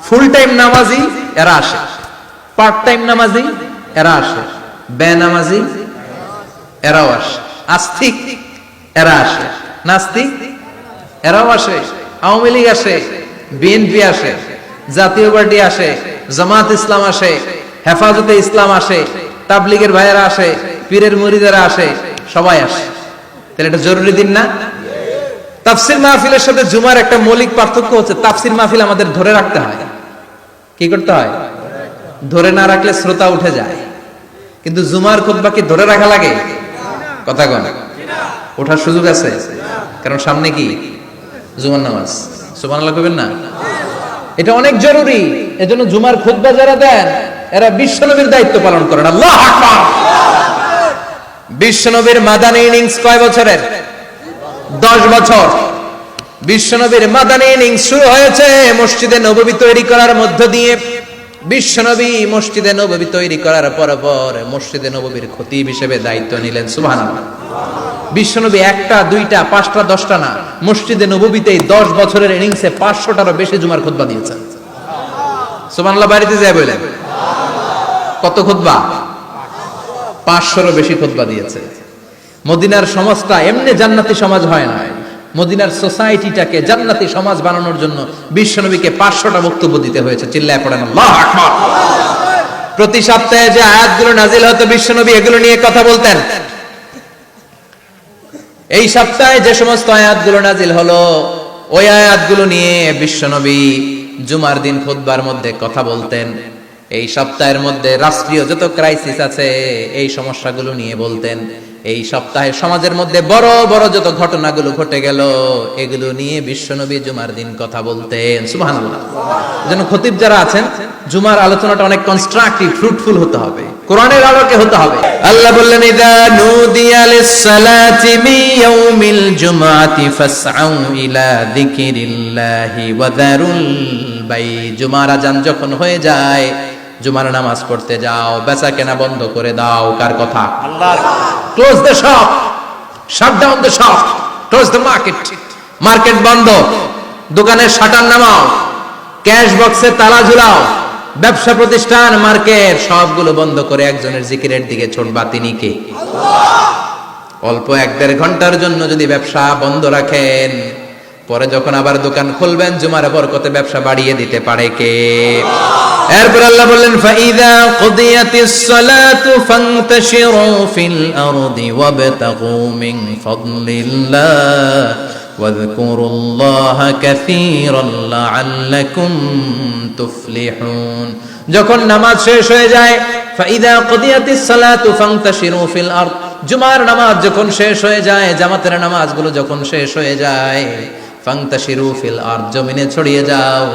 ফুল টাইম নামাজি এরা আসে, পার্ট টাইম নামাজি এরা আসে, বেনামাজি এরাও আসে, আস্তিক এরা আসে, নাস্তিক এরাও আসে, আওয়ামী লীগ আসে, বিএনপি আসে, জাতীয় পার্টি আসে, জামাত ইসলাম আসে, হেফাজতে ইসলাম আসে, তাবলীগের ভাইয়েরা আসে, পীরের মুরিদেরা আসে, সবাই আসে। তাহলে এটা জরুরি দিন না? তাফসীর মাহফিলের সাথে জুমার একটা মৌলিক পার্থক্য হচ্ছে, তাফসীর মাহফিল আমাদের ধরে রাখতে হয়। কি করতে হয়? ধরে না রাখলে শ্রোতা উঠে যায়। কিন্তু জুমার খুতবা কি ধরে রাখা লাগে? কথা কন। ওঠার সুযোগ আছে, কারণ সামনে কি জুমার নামাজ। সুবহানাল্লাহ কইবেন না? এটা অনেক জরুরি। এজন্য জুমার খুতবা যারা দেন এরা বিশ্বনবীর দায়িত্ব পালন করেন। আল্লাহু আকবার। বিশ্বনবীর মাদানী ইনিংস কয় বছরের? 10 বছর। বিশ্বনবীর মাদানী ইনিংস শুরু হয়েছে মসজিদে নববী তৈরি করার মধ্য দিয়ে। বিশ্বনবী মসজিদে নববী তৈরি করার পর মসজিদে নববীর খতিব হিসেবে দায়িত্ব নিলেন। সুবহানাল্লাহ। বিশ্বনবী 1টা 2টা 5টা 10টা না, মসজিদে নববীতেই 10 বছরের ইনিংসে 500টারও বেশি জুমার খুতবা দিয়েছেন। সুবহানাল্লাহ। বাড়িতে যায় বলেন কত খুতবা? 500রও বেশি খুতবা দিয়েছে। মদিনার সমাজটা এমনি জান্নাতি সমাজ হয় না, মদিনার সোসাইটিটাকে জান্নাতি সমাজ বানানোর জন্য বিশ্বনবীকে 500টা বক্তব্য দিতে হয়েছে। চিল্লায় পড়েন আল্লাহু আকবার। প্রতি সপ্তাহে যে আয়াতগুলো নাজিল হতো বিশ্বনবী এগুলো নিয়ে কথা বলতেন। এই সপ্তাহে যে সমস্ত আয়াতগুলো নাজিল হলো ওই আয়াতগুলো নিয়ে বিশ্বনবী জুমার দিন খুতবার মধ্যে কথা বলতেন। এই সপ্তাহের মধ্যে রাষ্ট্রীয় যত ক্রাইসিস আছে এই সমস্যাগুলো নিয়ে বলতেন। এই সপ্তাহে সমাজের মধ্যে বড় বড় যত ঘটনাগুলো ঘটে গেল এগুলো নিয়ে বিশ্বনবী জুমার দিন কথা বলতেন। সুবহানাল্লাহ। যেন খতিব যারা আছেন জুমার আলোচনাটা অনেক কনস্ট্রাকটিভ, ফ্রুটফুল হতে হবে, কোরআনের আলোকে হতে হবে। আল্লাহ বললেন ইযা নুদিয়া লিস-সালাতি মিন ইয়াউমিল জুমআতি ফাসআউ ইলা যিকরিল্লাহি ওয়া যারুল বাই। জুমার আযান যখন হয়ে যায় জুমার নামাজ পড়তে যাও, বেচা কেনা বন্ধ করে দাও। কার কথা? আল্লাহর। Close the shop, shut down the shop, close the market. Market বন্ধ, দোকানের শাটার নামাও, ক্যাশ বক্সে তালা ঝুলাও, ব্যবসা প্রতিষ্ঠান, মার্কেট সবগুলো বন্ধ করে একজনের জিকিরের দিকে ছুটবা। তিনি কে? আল্লাহ। অল্প 1-1.5 ঘন্টার জন্য যদি ব্যবসা বন্ধ রাখেন, পরে যখন আবার দোকান খুলবেন জুমার বরকতে ব্যবসা বাড়িয়ে দিতে পারে কে? এরপর আল্লাহ বললেন ফাইদা কুদিয়াতিস সালাতু ফান্তাশিরু ফিল আরদি ওয়াবতাগু মিন ফাদলিল্লাহ ওয়াযকুরুল্লাহা কাসীরান লাআল্লাকুম তুফলিহুন। যখন নামাজ শেষ হয়ে যায়, ফাইদা কুদিয়াতিস সালাতু ফান্তাশিরু ফিল আরদ, জুমার নামাজ যখন শেষ হয়ে যায়, জামাতের নামাজগুলো যখন শেষ হয়ে যায়, ফান্তাশিরু ফিল আরদ, জমিনে ছড়িয়ে যাও,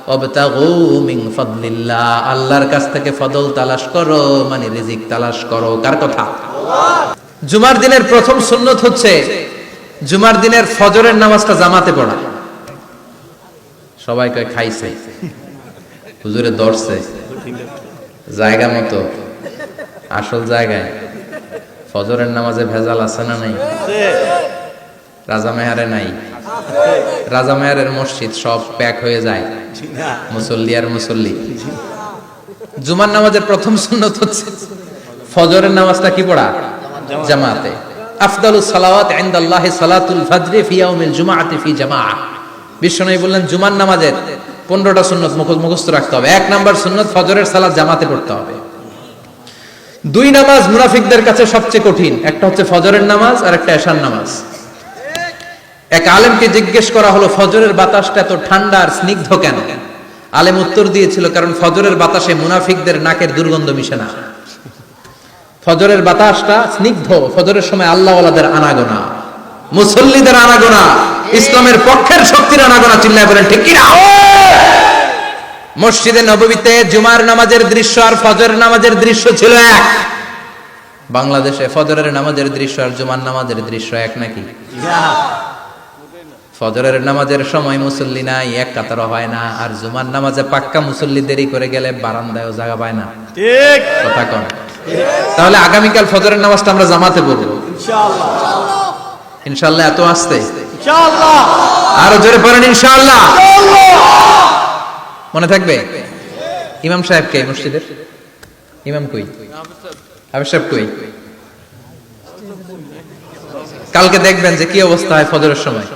ওয়াবতাগু মিন ফাদলিল্লাহ, আল্লাহর কাছ থেকে ফজল তালাশ করো, মানে রিজিক তালাশ করো। কার কথা? আল্লাহ। জুমার দিনের প্রথম সুন্নত হচ্ছে জুমার দিনের ফজরের নামাজটা জামাতে পড়া। সবাই কয় খাইছে, হুজুরে দর্শে জায়গা মতো, আসল জায়গায়। ফজরের নামাজে ভেজাল আছে না নাই? রাজা মেহারে নাই? রাজা মেহারের মসজিদ সব প্যাক হয়ে যায়, মুসল্লি আর মুসল্লি। জুমার নামাজের প্রথম সুন্নত হচ্ছে ফজরের নামাজটা কি পড়া? জামাতে। আফদালুস সালাওয়াত ইনদাল্লাহি সালাতুল ফাজরি ফি ইয়াউমিল জুমআতি ফি জামাআ। বিশ্বনবী বললেন জুমার নামাজের 15টা সুন্নত মুখস্থ রাখতে হবে। 1 নাম্বার সুন্নত ফজরের সালাত জামাতে পড়তে হবে। 2 নামাজ মুনাফিকদের কাছে সবচেয়ে কঠিন, একটা হচ্ছে ফজরের নামাজ আর একটা এশার নামাজ। এক আলেমকে জিজ্ঞেস করা হলো ফজরের বাতাসটা এত ঠান্ডা আর স্নিগ্ধ কেন? আলেম উত্তর দিয়েছিল, কারণ ফজরের বাতাসে মুনাফিকদের নাকের দুর্গন্ধ মিশে না। ফজরের বাতাসটা স্নিগ্ধ, ফজরের সময় আল্লাহওয়ালাদের আনাগোনা, মুসল্লিদের আনাগোনা, ইসলামের পক্ষের শক্তির আনাগোনা। চিল্লায় বলেন ঠিক কিনা? মসজিদে নববীতে জুমার নামাজের দৃশ্য আর ফজরের নামাজের দৃশ্য ছিল এক। বাংলাদেশে ফজরের নামাজের দৃশ্য আর জুমার নামাজের দৃশ্য এক নাকি? ফজরের নামাজের সময় মুসল্লি নাই, এক কাতার হয় না, আর জুমার নামাজে পাক্কা মুসল্লি দেরি করে গেলে বারান্দায়ও জায়গা পায় না। ঠিক কথা কোন? তাহলে আগামীকাল ফজরের নামাজটা আমরা জামাতে পড়ব ইনশাআল্লাহ। ইনশাআল্লাহ এত আসতে ইনশাআল্লাহ, আরো জোরে পড়েন ইনশাআল্লাহ। মনে থাকবে? ইমাম সাহেব কে মসজিদের? ইমাম কই? হাফেজ সাহেব কই? কালকে দেখবেন যে কি অবস্থা হয় ফজরের সময়।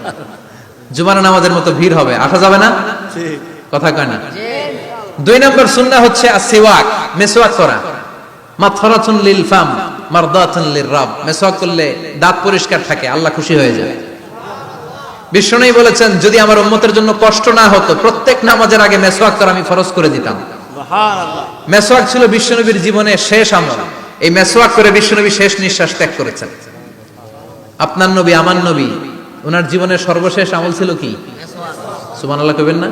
জুমার নামাজের মতো ভিড় হবে, আসা যাবে না। কথা কয় না? 2 নম্বর সুন্নাহ হচ্ছে আসওয়াক, মেসওয়াক করা। মাথরাতুন লিল ফাম মারদাতুন লির রাব, মেসওয়াক করলে দাঁত পরিষ্কার থাকে, আল্লাহ খুশি হয়ে যায়। বিশ্বনবী বলেছেন যদি আমার উম্মতের জন্য কষ্ট না হতো প্রত্যেক নামাজের আগে মেসওয়াক করা আমি ফরজ করে দিতাম। সুবহানাল্লাহ। মেসওয়াক ছিল বিশ্বনবীর জীবনে শেষ আমল। এই মেসওয়াক করে বিশ্বনবী শেষ নিঃশ্বাস ত্যাগ করেছেন। আপনার নবী, আমার নবী, ওনার জীবনের সর্বশেষ আমল ছিল কি? সুবহানাল্লাহ কইবেন না?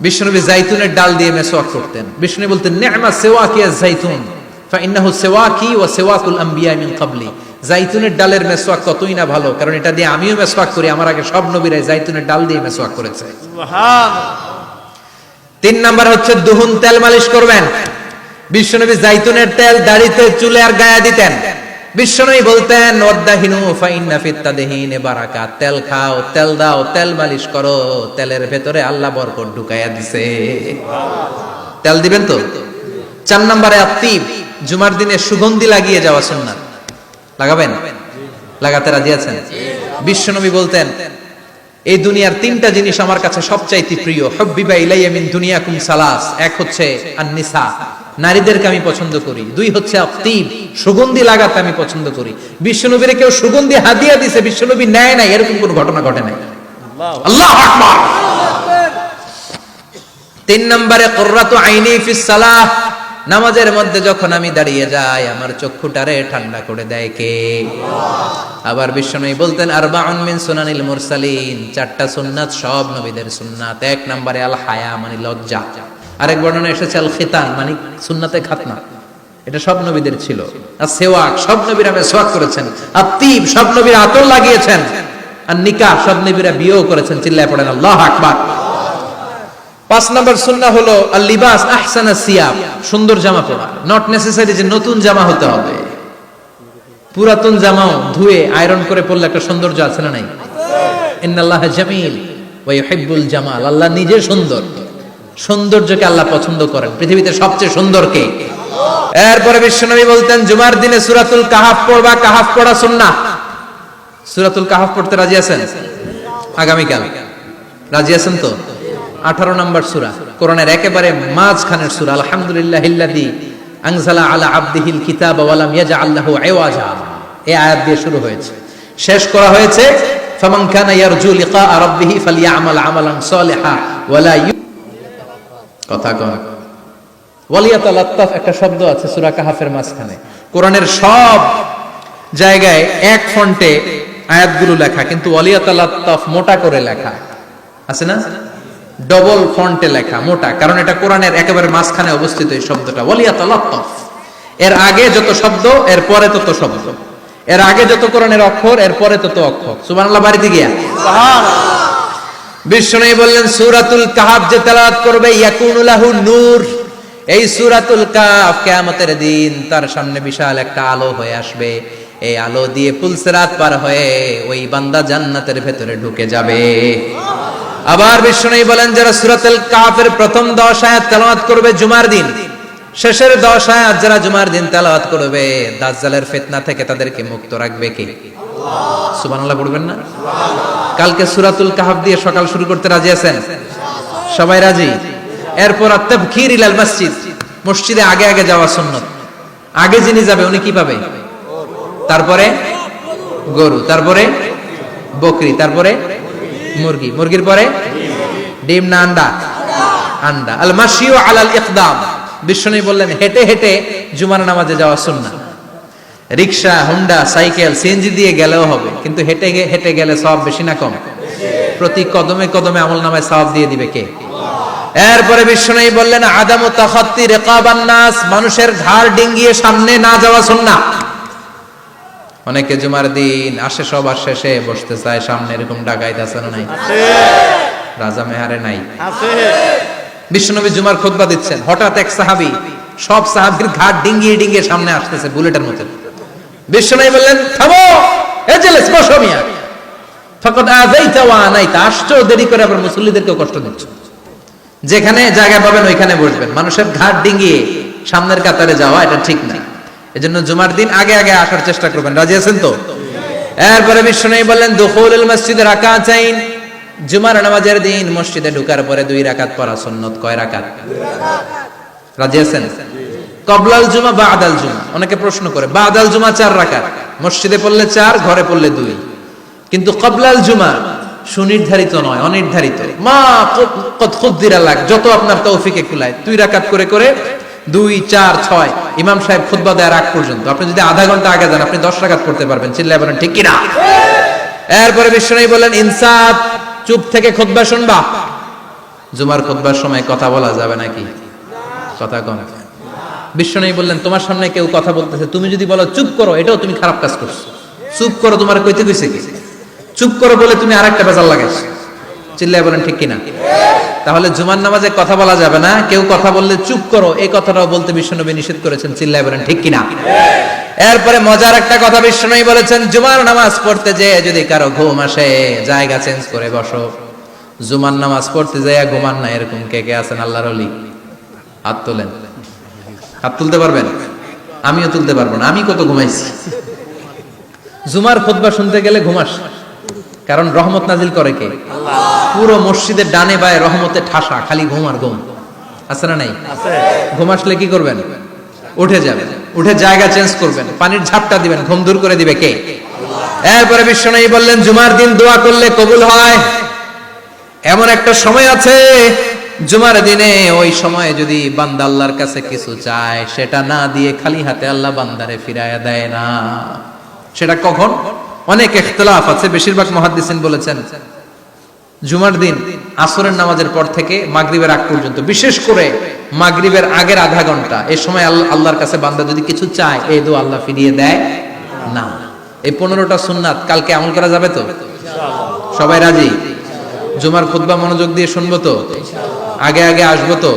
বিশ্বনবী জাইতুনের ডাল দিয়ে মেসওয়াক করতেন। বিশ্বনবী বলতেন নি'মা সিওয়াকিয়া জাইতুন ফাইন্নাহু সিওয়াকি ওয়া সিওয়াকুল আম্বিয়া মিন ক্বাবলি। জাইতুনের ডালের মেসওয়াক কতই না ভালো, কারণ এটা দিয়ে আমিও মেসওয়াক করি, আমার আগে সব নবীরাই জাইতুনের ডাল দিয়ে মেসওয়াক করেছে। সুবহানাল্লাহ। 3 নাম্বার হচ্ছে দুহুন, তেল মালিশ করবেন। বিশ্বনবী জাইতুনের তেল দাড়িতে, চুলে আর গায়ে দিতেন। বিশ্বনবী বলতেন ওয়াদাহিনু ফাইন্না ফিত তাদহিনে বারাকাত, তেল খাও, তেল দাও, তেল মালিশ করো, তেলের ভেতরে আল্লাহ বরকত ঢুকাইয়া দিছে। তেল দিবেন তো? 4 নম্বরে আত্তিব, জুমার দিনে সুগন্ধি লাগিয়ে যাওয়া সুন্নাত। লাগাবেন? লাগাতে রাজি আছেন? বিশ্বনবী বলতেন এই দুনিয়ার 3টা জিনিস আমার কাছে সবচাইতে প্রিয়। হুব্বিবা ইলাইয়া মিন দুনিয়াকুম সালাস, এক হচ্ছে আন-নিসা, নারীদেরকে আমি পছন্দ করি। 2 হচ্ছে আত্তিব, সুগন্ধি লাগাতে আমি পছন্দ করি। বিশ্বনবীরে কেউ সুগন্ধি হাদিয়া দিয়েছে, বিশ্বনবী নেয় নাই, এরকম কোনো ঘটনা ঘটে নাই। আল্লাহু আকবার। 3 নম্বরে কুররাতু আইনি ফিস সালাহ, নামাজের মধ্যে যখন আমি দাঁড়িয়ে যাই আমার চক্ষুটারে ঠান্ডা করে দেয় কে? আবার বিশ্বনবী বলতেন আরবাউন মিন সুনানিল মুরসালিন, 4টা সুন্নাত সব নবীদের সুন্নাত। 1 নম্বরে আল হায়া মানে লজ্জা, আরেক বর্ণনা এসেছে আল খিতান মানে সুন্নাতে খাতনা, এটা সব নবীদের ছিল। আর সেওয়াক, সব নবীরা মেসওয়াক করেছেন। আত্তিব, সব নবীরা আতর লাগিয়েছেন। আর নিকাহ, সব নবীরা বিয়েও করেছেন। চিল্লায় পড়েন আল্লাহু আকবার। 5 নম্বর সুন্নাহ হলো আল লিবাস আহসানা সিয়াব, সুন্দর জামা পরা। নট নেসেসারি যে নতুন জামা হতে হবে, পুরাতন জামাও ধুয়ে আয়রন করে পরলে একটা সৌন্দর্য আছে না নাই? ইন্নাল্লাহা জামিল ওয়া ইউহিব্বুল জামাল, আল্লাহ নিজে সুন্দর, সৌন্দর্যকে আল্লাহ পছন্দ করেন। পৃথিবীতে সবচেয়ে সুন্দর কে? এরপরে বিশ্বনবী বলতেন জুমার দিনে সূরাতুল কাহাফ পড়বা, কাহাফ পড়া সুন্নাহ। সূরাতুল কাহাফ পড়তে রাজি আছেন? আগামীকাল রাজি আছেন তো? 18 নম্বর সূরা, কোরআনের একেবারে মাঝখানের সূরা। আলহামদুলিল্লাহিল্লাযী আনজালা আলা আবদিহিল কিতাবা ওয়া লাম ইয়াজআল লাহু ইওয়াজা, এই আয়াত দিয়ে শুরু হয়েছে, শেষ করা হয়েছে ফামান কানা ইয়ারজু লিকা রাব্বিহি ফালইয়ামাল আমালান সালিহা ওয়ালা কথা কন। ওয়ালিয়াতালাত্তাফ একটা শব্দ আছে সূরা কাহাফের মাঝখানে। কোরআনের সব জায়গায় এক ফন্টে আয়াতগুলো লেখা, কিন্তু ওয়ালিয়াতালাত্তাফ মোটা করে লেখা আছে না, ডবল ফন্টে লেখা মোটা, কারণ এটা কোরআনের একেবারে মাঝখানে অবস্থিত এই শব্দটা ওয়ালিয়াতালাত্তাফ। এর আগে যত শব্দ এর পরে তত শব্দ, এর আগে যত কোরআনের অক্ষর এর পরে তত অক্ষর। সুবহানাল্লাহ বাড়িতে গিয়া বিষ্ণু বললেন সূরাতুল কাহাফ যে তেলাওয়াত করবে ইয়াকুনু লাহু নূর, এই সূরাতুল কাহাফ কিয়ামতের দিন তার সামনে বিশাল একটা আলো হয়ে আসবে, এই আলো দিয়ে পুলসিরাত পার হয়ে ওই বান্দা জান্নাতের ভেতরে ঢুকে যাবে। আবার বিষ্ণু বলেন যারা সূরাতুল কাহাফের প্রথম 10 আয়াত তেলাওয়াত করবে জুমার দিন, শেষের 10 আয়াত যারা জুমার দিন তেলাওয়াত করবে দাজ্জালের ফিতনা থেকে তাদেরকে মুক্ত রাখবে কে? আল্লাহ। সুবহানাল্লাহ পড়বেন না? কালকে সূরাতুল কাহাফ দিয়ে সকাল শুরু করতে রাজি আছেন? সবাই রাজি? এরপর আত-তাবকির ইলাল মসজিদ, মসজিদে আগে আগে যাওয়া সুন্নাত। আগে যিনি যাবে উনি কি পাবে? তারপরে গরু, তারপরে বকরি, তারপরে মুরগি, মুরগির পরে ডিম না আন্ডা? আন্ডা। আল মাশিউ আলাল ইকদাম, বিষ্ণু বললেন হেঁটে হেঁটে জুমার নামাজে যাওয়া সুন্নাহ। রিকশা, হুন্ডা, সাইকেল, সিএনজি দিয়ে গেলেও হবে, কিন্তু হেঁটে হেঁটে গেলে সওয়াব বেশি না কম? প্রতি কদমে কদমে আমলনামায় সওয়াব দিয়ে দিবে কে? এরপরে বিষ্ণু বললেন আদামু তাখাত্তি রিকাবান নাস, মানুষের ঘাড় ডিঙ্গিয়ে সামনে না যাওয়া সুন্নাহ। অনেকে জুমার দিন আসে সবার শেষে বসতে চায় সামনে, এরকম ডাকাইত আছে না নাই? রাজা মেহারে নাই? বিশ্বনবী জুমার খুতবা দিচ্ছেন, হঠাৎ এক সাহাবী সব সাহাবীর ঘাট ডিঙ্গিয়ে ডিঙ্গিয়ে সামনে আসতেছে বুলেটের মতো। বিশ্বনবী বললেন থামো, এজলিস, বসো মিয়া, ফাকাদ আযাইতা ওয়া আনাইতা, আসছো দেরি করে আবার মুসল্লিদেরকে কষ্ট দিচ্ছ। যেখানে জায়গা পাবেন ওইখানে বসবেন, মানুষের ঘাট ডিঙ্গিয়ে সামনের কাতারে যাওয়া এটা ঠিক না। এজন্য জুমার দিন আগে আগে আসার চেষ্টা করবেন। রাজি আছেন তো? এরপরে বিশ্বনবী বললেন দুখুলুল মসজিদে রাকাতাইন, জুমার নামাজের দিন মসজিদে ঢোকার পরে 2 রাকাত পড়া সুন্নাত। কয় রাকাত? রাজি আছেন? কবলাল জুমা বাদাল জুমা, অনেকে প্রশ্ন করে বাদাল জুমা 4 রাকাত, মসজিদে পড়লে 4, ঘরে পড়লে 2, কিন্তু কবলাল জুমা সুনির্ধারিত নয়, অনির্ধারিত। মা কদ খুদ্দিরা লাক, যত আপনার তৌফিকে কুলায় 2 রাকাত করে করে 2, 4, 6 ইমাম সাহেব খুতবা দেওয়ার আগ পর্যন্ত আপনি যদি আধা ঘন্টা আগে যান আপনি 10 রাকাত পড়তে পারবেন। চিল্লায় বলেন ঠিক কিনা? এরপরে বিশ্বনবী বলেন ইনসাত, চুপ থেকে খুতবা শুনবা। জুমার খুতবার সময় কথা বলা যাবে নাকি? কথা কম। বিশ্বনবী বললেন তোমার সামনে কেউ কথা বলতেছে, তুমি যদি বলো চুপ করো, এটাও তুমি খারাপ কাজ করছো। চুপ করো তোমার কইতে কইছে কি? চুপ করো বলে তুমি আরেকটা বেজাল লাগাইছো। চিল্লায় বলেন ঠিক কিনা? তাহলে জুমার নামাজে কথা বলা যাবে না, কেউ কথা বললে চুপ করো এই কথাটাও বলতে বিশ্বনবী নিষেধ করেছেন। চিল্লায় বলেন ঠিক কিনা? এরপরে মজার একটা কথা বিশ্বনবী বলেছেন, জুমার নামাজ পড়তে যে যদি কারো ঘুম আসে জায়গা চেঞ্জ করে বসো। জুমার নামাজ পড়তে যায় ঘুমান না, এরকম কে কে আছেন আল্লাহর ওলি? হাত তোলেন। হাত তুলতে পারবেন? আমিও তুলতে পারবো না, আমি কত ঘুমাইছি। জুমার খুতবা শুনতে গেলে ঘুমাস, কারণ রহমত নাজিল করে কে? আল্লাহ। পুরো মসজিদের ডানে বায়ে রহমতে ঠাসা, খালি ঘুম আর ঘুম। আছে না নাই? ঘুম আসলে কি করবেন? উঠে যাবেন, উঠে জায়গা চেঞ্জ করবেন, পানির ঝাপটা দিবেন, ঘুম দূর করে দিবে কে? এরপরে বিশ্বনবী বললেন জুমার দিন দোয়া করলে কবুল হয়। এমন একটা সময় আছে জুমার দিনে, ওই সময়ে যদি বান্দা আল্লাহর কাছে কিছু চায় সেটা না দিয়ে খালি হাতে আল্লাহ বান্দারে ফিরাইয়া দেয় না। সেটা কখন? অনেক ইখতিলাফ আছে, বেশিরভাগ মুহাদ্দিসিন বলেছেন জুমার দিন আসরের নামাজের পর থেকে মাগরিবের আগ পর্যন্ত, বিশেষ করে মাগরিবের আগের আধা ঘন্টা, এই সময় আল্লাহর কাছে বান্দা যদি কিছু চায় এই দোয়া আল্লাহ ফিরিয়ে দেয় না। এই 15টা সুন্নাত কালকে আমল করা যাবে তো? সবাই রাজি? জুমার খুতবা মনোযোগ দিয়ে শুনবো তো? আগে আগে আসবো তো?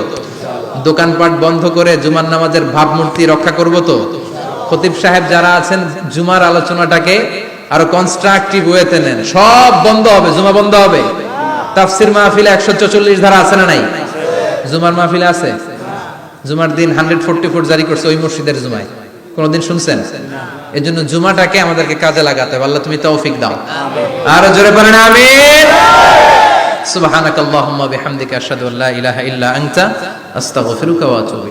দোকানপাট বন্ধ করে জুমার নামাজের ভাবমূর্তি রক্ষা করব তো? খতিব সাহেব যারা আছেন জুমার আলোচনাটাকে আরো কনস্ট্রাকটিভ ওয়েতে নেন। সব বন্ধ হবে, জুমা বন্ধ হবে। তাফসির মাহফিলে 144 ধারা আছে না নাই? জুমার মাহফিলে আছে? জুমার দিন 144 জারি করছে ওই মসজিদের জুমায়, কোনদিন শুনছেন? এই জন্য জুমাটাকে আমাদেরকে কাজে লাগাতে হবে। আল্লাহ তুমি তৌফিক দাও। আরো জোরে বলেন আমিন। সুবহানাকাল্লাহুম্মা বিহামদিকা আশহাদু আল্লা ইলাহা ইল্লা আনতা আস্তাগফিরুকা ওয়া আতুবু